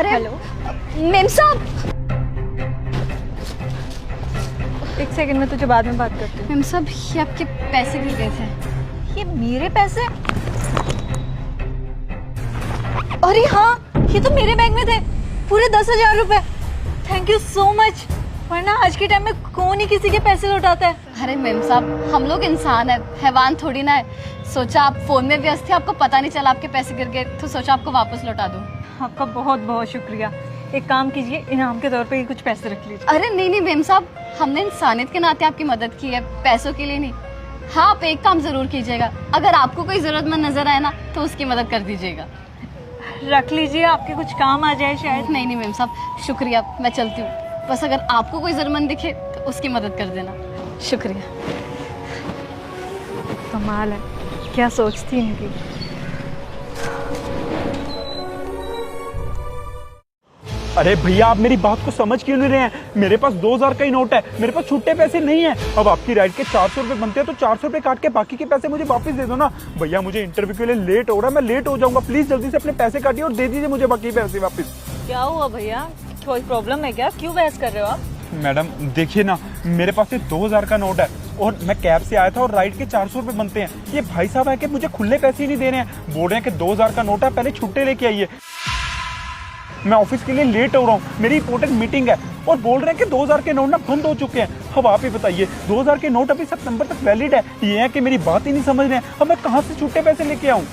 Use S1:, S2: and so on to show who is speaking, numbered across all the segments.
S1: अरे
S2: hello
S1: ma'am साहब,
S2: एक सेकंड में तुझे बाद में बात करती हूँ।
S1: मेम साहब ये आपके पैसे गिर गए थे।
S2: ये मेरे पैसे?
S1: अरे हाँ, ये तो मेरे बैग में थे, पूरे 10,000 रुपए।
S2: Thank you so much. वरना आज के टाइम में कौन ही किसी के पैसे लौटाता है।
S1: अरे मेम साहब, हम लोग इंसान है, हैवान थोड़ी ना है। सोचा आप फोन में व्यस्त थे, आपको पता नहीं चला आपके पैसे गिर गए, तो सोचा आपको वापस लौटा दूं।
S2: आपका बहुत बहुत शुक्रिया। एक काम कीजिए, इनाम के तौर पे ये कुछ पैसे रख लीजिए।
S1: अरे नहीं नहीं मेम साहब, हमने इंसानियत के नाते आपकी मदद की है, पैसों के लिए नहीं। हाँ, आप एक काम जरूर कीजिएगा, अगर आपको कोई जरूरतमंद नजर आए ना तो उसकी मदद कर दीजिएगा।
S2: रख लीजिए, आपके कुछ काम आ जाए शायद।
S1: नहीं नहीं मेम साहब, शुक्रिया, मैं चलती हूँ। बस अगर आपको कोई जरूरतमंद दिखे तो उसकी मदद कर देना। शुक्रिया।
S2: कमाल है, क्या सोचती इनकी।
S3: अरे भैया, आप मेरी बात को समझ क्यों नहीं रहे हैं? मेरे पास 2000 का ही नोट है, मेरे पास छुट्टे पैसे नहीं है। अब आपकी राइड के 400 रुपए बनते हैं तो 400 रुपए काट के बाकी के पैसे मुझे वापस दे दो ना। भैया मुझे इंटरव्यू के लिए लेट हो रहा है, मैं लेट हो जाऊंगा। प्लीज जल्दी से अपने पैसे काटिए और दे दीजिए मुझे बाकी पैसे वापस।
S2: क्या हुआ भैया, कोई प्रॉब्लम है क्या? क्यों बहस कर रहे हो आप?
S3: मैडम देखिए ना, मेरे पास ये 2000 का नोट है और मैं कैब से आया था और राइड के 400 रुपए बनते हैं। ये भाई साहब है कि मुझे खुले पैसे ही नहीं दे रहे हैं, बोल रहे हैं कि 2000 का नोट है, पहले छुट्टे लेके आइए। मैं ऑफिस के लिए लेट हो रहा हूँ, मेरी इंपॉर्टेंट मीटिंग है, और बोल रहे हैं कि 2000 के नोट ना बंद हो चुके हैं। अब आप ही बताइए, 2000 के नोट अभी सितंबर तक वैलिड है। ये है कि मेरी बात ही नहीं समझ रहे हैं। अब मैं कहाँ से छुट्टे पैसे लेके आऊँ?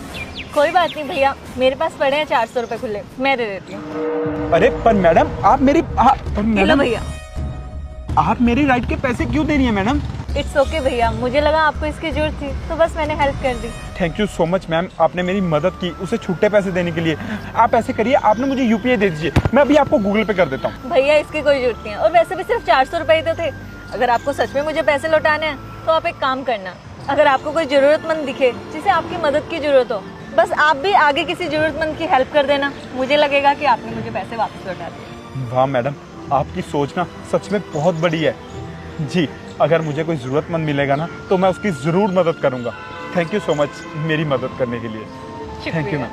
S2: कोई बात नहीं भैया, मेरे पास पड़े हैं 400 रुपए खुले, मैं दे देती हूँ।
S3: अरे पर मैडम, आप मेरी
S2: मैडम भैया,
S3: आप मेरी राइड के पैसे क्यों दे रही हैं मैडम?
S2: इट्स ओके भैया, मुझे लगा आपको इसकी जरूरत थी तो बस मैंने हेल्प कर दी।
S3: Thank you so much ma'am, आपने मेरी मदद की उसे छुट्टे पैसे देने के लिए। आप ऐसे करिए, आपने मुझे यूपीआई दे दीजिए, मैं अभी आपको गूगल पे कर देता हूँ।
S2: भैया इसकी कोई जरूरत नहीं है, और वैसे भी सिर्फ 400 रुपए ही तो थे। अगर आपको सच में मुझे पैसे लौटाने हैं तो आप एक काम करना, अगर आपको कोई जरूरतमंद दिखे जिसे आपकी मदद की जरूरत हो, बस आप भी आगे किसी जरूरतमंद की हेल्प कर देना। मुझे लगेगा कि आपने मुझे पैसे वापस लौटा दिए।
S3: वाह मैडम, आपकी सोच ना सच में बहुत बड़ी है जी। अगर मुझे कोई ज़रूरतमंद मिलेगा ना तो मैं उसकी ज़रूर मदद करूंगा। थैंक यू सो मच मेरी मदद करने के लिए। Thank you ma'am.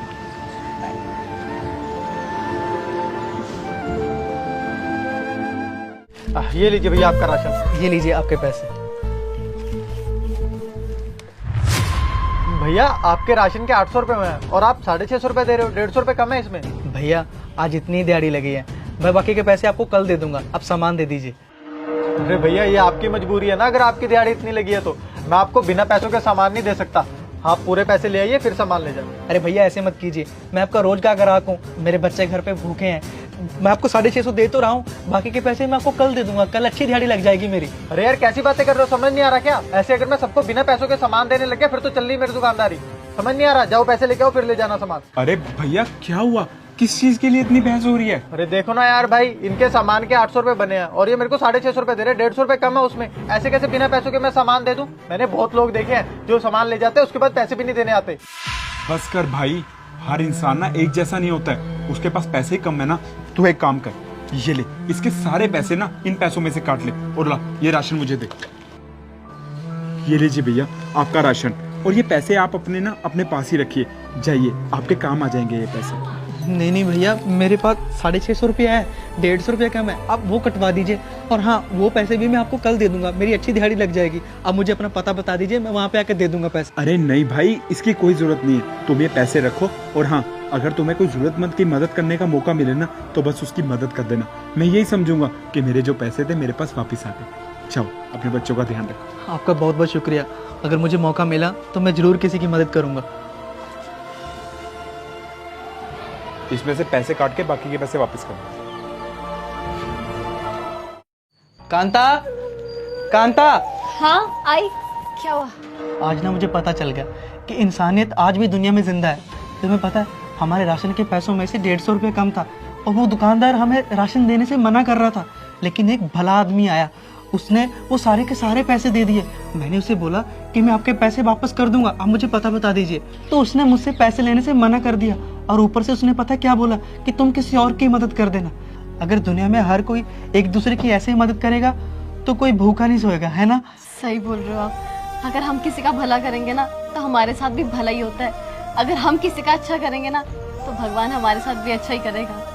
S4: ये लीजिए भैया आपका राशन, ये लीजिए आपके पैसे। भैया आपके राशन के 800 रुपए में है और आप 650 रुपए दे रहे हो, 150 रुपए कम है इसमें। भैया आज इतनी दिहाड़ी लगी है, मैं बाकी के पैसे आपको कल दे दूंगा, आप सामान दे दीजिए। अरे भैया ये आपकी मजबूरी है ना, अगर आपकी दिहाड़ी इतनी लगी है तो मैं आपको बिना पैसों के सामान नहीं दे सकता। आप पूरे पैसे ले आइए फिर सामान ले जाइए। अरे भैया ऐसे मत कीजिए, मैं आपका रोज का ग्राहक हूँ, मेरे बच्चे घर पे भूखे हैं। मैं आपको 650 दे तो रहा हूँ, बाकी के पैसे मैं आपको कल दे दूंगा, कल अच्छी दिहाड़ी लग जाएगी मेरी। अरे यार कैसी बातें कर रहे हो, समझ नहीं आ रहा क्या? ऐसे अगर मैं सबको बिना पैसों के सामान देने लग गया फिर तो चल रही मेरी दुकानदारी। समझ नहीं आ रहा, जाओ पैसे लेके आओ फिर ले जाना सामान।
S3: अरे भैया क्या हुआ, किस चीज के लिए इतनी बहस हो रही है?
S4: अरे देखो ना यार भाई, इनके सामान के 800 रुपए बने हैं और ये मेरे को 650 रुपए दे रहे, 150 रुपए कम है उसमें। ऐसे कैसे बिना पैसों के मैं सामान दे दूं? मैंने बहुत लोग देखे हैं जो सामान ले जाते हैं उसके बाद पैसे भी नहीं देने आते।
S3: बस कर भाई, हर इंसान ना एक जैसा नहीं होता है, उसके पास पैसे ही कम है ना। तू एक काम कर, ये ले, इसके सारे पैसे ना इन पैसों में से काट ले और ला ये राशन मुझे दे। ये लीजिए भैया आपका राशन, और ये पैसे आप अपने ना अपने पास ही रखिए, जाइए आपके काम आ जाएंगे ये पैसे।
S4: नहीं नहीं भैया, मेरे पास 650 रुपया है, 150 रुपया कम है, आप वो कटवा दीजिए। और हाँ, वो पैसे भी मैं आपको कल दे दूंगा, मेरी अच्छी दिहाड़ी लग जाएगी। आप मुझे अपना पता बता दीजिए, मैं वहाँ पे आकर दे दूंगा पैसे।
S3: अरे नहीं भाई, इसकी कोई जरूरत नहीं है, तुम ये पैसे रखो। और हाँ, अगर तुम्हें कोई जरूरतमंद की मदद करने का मौका मिले ना तो बस उसकी मदद कर देना। मैं यही समझूंगा कि मेरे जो पैसे थे मेरे पास वापिस आ गए। जाओ अपने बच्चों का ध्यान रखो।
S4: आपका बहुत बहुत शुक्रिया, अगर मुझे मौका मिला तो मैं जरूर किसी की मदद करूंगा।
S3: इसमें से पैसे काट के बाकी के पैसे वापस कर दो।
S4: कांता, कांता।
S1: हाँ आई, क्या हुआ?
S4: आज ना मुझे पता चल गया कि इंसानियत आज भी दुनिया में जिंदा है। तुम्हें पता है, हमारे राशन के पैसों में से 150 रुपये कम था और वो दुकानदार हमें राशन देने से मना कर रहा था, लेकिन एक भला आदमी आया, उसने वो सारे के सारे पैसे दे दिए। मैंने उसे बोला कि मैं आपके पैसे वापस कर दूंगा, आप मुझे पता बता दीजिए, तो उसने मुझसे पैसे लेने से मना कर दिया। और ऊपर से उसने पता क्या बोला कि तुम किसी और की मदद कर देना। अगर दुनिया में हर कोई एक दूसरे की ऐसे ही मदद करेगा तो कोई भूखा नहीं सोएगा, है ना?
S1: सही बोल रहे हो आप। अगर हम किसी का भला करेंगे ना तो हमारे साथ भी भला ही होता है। अगर हम किसी का अच्छा करेंगे ना तो भगवान हमारे साथ भी अच्छा ही करेगा।